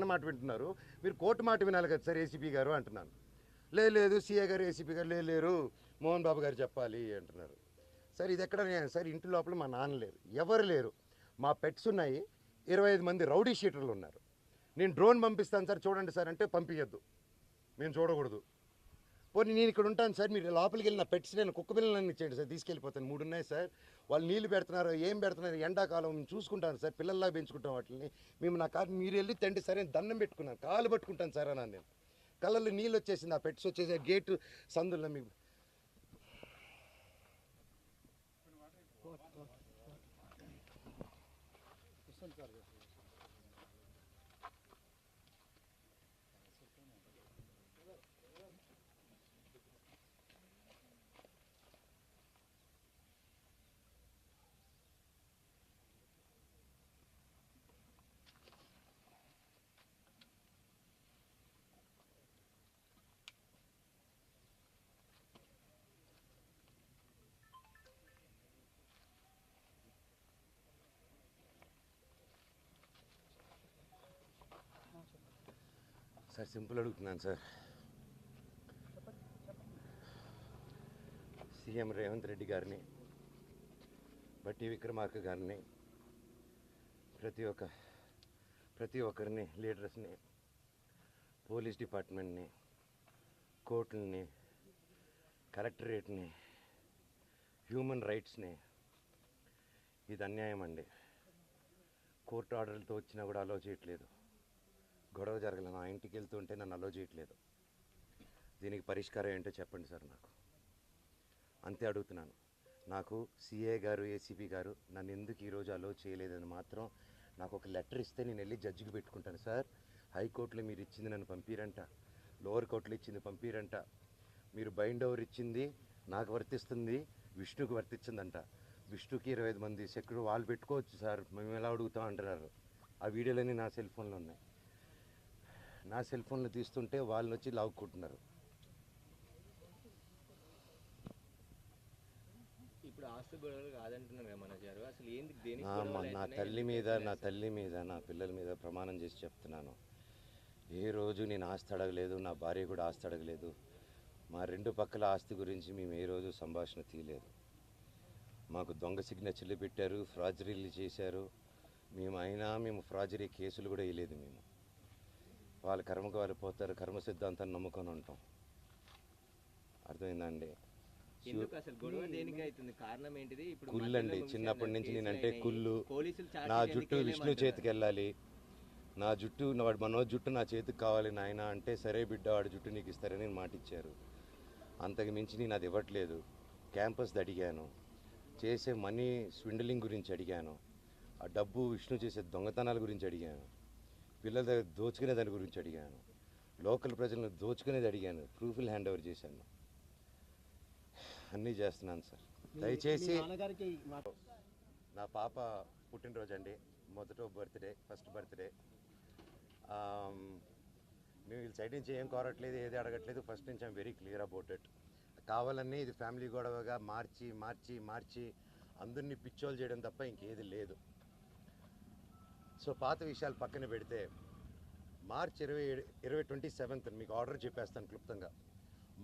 నాన్న మాట వింటున్నారు, మీరు కోర్టు మాట వినాలి కదా సార్ ఏసీపీ గారు అంటున్నాను. లేదు సీఏ గారు ఏసీపీ గారు లేరు, మోహన్ బాబు గారు చెప్పాలి అంటున్నారు. సార్ ఇది ఎక్కడ సార్, ఇంటి లోపల మా నాన్న లేరు, ఎవరు లేరు, మా పెట్స్ ఉన్నాయి, 25 మంది రౌడీ షీటర్లు ఉన్నారు. నేను డ్రోన్ పంపిస్తాను సార్ చూడండి సార్ అంటే పంపించద్దు, మేము చూడకూడదు. పోనీ నేను ఇక్కడ ఉంటాను సార్, మీరు లోపలికి వెళ్ళిన పెట్స్ నేను కుక్క పిల్లలన్నీ ఇచ్చేయండి సార్, తీసుకెళ్ళిపోతాను. 3 ఉన్నాయి సార్, వాళ్ళు నీళ్ళు పెడుతున్నారు, ఏం పెడుతున్నారు, ఎండాకాలం చూసుకుంటాను సార్, పిల్లల్లా పెంచుకుంటాం వాటిని. మేము నా కాదు మీరు వెళ్ళి తండ్రి సరే దండం పెట్టుకున్నాను, కాలు పట్టుకుంటాను సార్ అన్నాను నేను. కళ్ళల్లో నీళ్ళు వచ్చేసింది, ఆ పెట్స్ వచ్చేసి గేటు సందుల్లో మీకు సార్ సింపుల్ అడుగుతున్నాను సార్. సీఎం రేవంత్ రెడ్డి గారిని, బట్టి విక్రమార్క గారిని, ప్రతి ఒక్కరిని, లీడర్స్ని, పోలీస్ డిపార్ట్మెంట్ని, కోర్టులని, కలెక్టరేట్ని, హ్యూమన్ రైట్స్ని, ఇది అన్యాయం అండి. కోర్టు ఆర్డర్లతో వచ్చినా కూడా అలో చేయట్లేదు. గొడవ జరగలేదు, నా ఇంటికి వెళ్తుంటే నన్ను అలో చేయట్లేదు. దీనికి పరిష్కారం ఏంటో చెప్పండి సార్ నాకు, అంతే అడుగుతున్నాను. నాకు సిఏ గారు ఏసీపీ గారు నన్ను ఎందుకు ఈరోజు అలో చేయలేదని మాత్రం నాకు ఒక లెటర్ ఇస్తే నేను వెళ్ళి జడ్జికి పెట్టుకుంటాను సార్. హైకోర్టులో మీరు ఇచ్చింది నన్ను పంపిరంట, లోవర్ కోర్టులో ఇచ్చింది పంపిరంట, మీరు బైండ్ ఓవర్ ఇచ్చింది నాకు వర్తిస్తుంది, విష్ణుకి వర్తించిందంట. విష్ణుకి 25 మంది సెక్యూరిటీ వాళ్ళు పెట్టుకోవచ్చు సార్, మేము ఎలా అడుగుతాం అంటున్నారు. ఆ వీడియోలన్నీ నా సెల్ ఫోన్లో ఉన్నాయి, నా సెల్ ఫోన్లో తీస్తుంటే వాళ్ళని వచ్చి లాక్కుంటున్నారు. ఇప్పుడు ఆస్తి గొడవలు కాదంటున్నారు మన గారు, అసలు ఏంది నా తల్లి మీద నా పిల్లల మీద ప్రమాణం చేసి చెప్తున్నాను, ఏ రోజు నేను ఆస్తి అడగలేదు, నా భార్య కూడా ఆస్తి అడగలేదు. మా 2 పక్కల ఆస్తి గురించి మేము ఏ రోజు సంభాషణ తీయలేదు. మాకు దొంగ సిగ్నేచర్లు పెట్టారు, ఫ్రాజరీలు చేశారు, మేము ఫ్రాజరీ కేసులు కూడా వేయలేదు. మేము వాళ్ళ కర్మకు వాళ్ళు పోతారు, కర్మ సిద్ధాంతాన్ని నమ్ముకొని ఉంటాం. అర్థమైందండి? కుళ్ళు అండి, చిన్నప్పటి నుంచి నేనంటే కుళ్ళు. నా జుట్టు విష్ణు చేతికి వెళ్ళాలి, నా జుట్టు మనో జుట్టు నా చేతికి కావాలి నాయన అంటే, సరే బిడ్డ వాడి జుట్టు నీకు ఇస్తారని మాట ఇచ్చారు. అంతకు మించి నేను అది ఇవ్వట్లేదు. క్యాంపస్ది అడిగాను, చేసే మనీ స్విండలింగ్ గురించి అడిగాను, ఆ డబ్బు విష్ణు చేసే దొంగతనాల గురించి అడిగాను, పిల్లల దగ్గర దోచుకునే దాని గురించి అడిగాను, లోకల్ ప్రజలను దోచుకునేది అడిగాను, ప్రూఫ్లు హ్యాండ్ ఓవర్ చేశాను, అన్నీ చేస్తున్నాను సార్. దయచేసి నా పాప పుట్టినరోజు అండి, ఫస్ట్ బర్త్డే. మేము వీళ్ళ సైడ్ నుంచి ఏం కోరట్లేదు, ఏది అడగట్లేదు. ఫస్ట్ నుంచి I'm very clear about it. కావాలన్నీ ఇది ఫ్యామిలీ గొడవగా మార్చి అందరినీ పిచ్చోలు చేయడం తప్ప ఇంకేది లేదు. సో పాత విషయాలు పక్కన పెడితే, మార్చ్ 27th మీకు ఆర్డర్ చెప్పేస్తాను క్లుప్తంగా.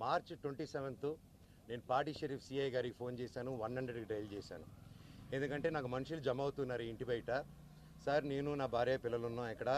మార్చ్ 27 నేను పాడి షరీఫ్ సిఐ గారికి ఫోన్ చేశాను, 100కి డైల్ చేశాను. ఎందుకంటే నాకు మనుషులు జమ అవుతున్నారు ఇంటి బయట. సార్ నేను నా భార్య పిల్లలు ఉన్నాం ఇక్కడ,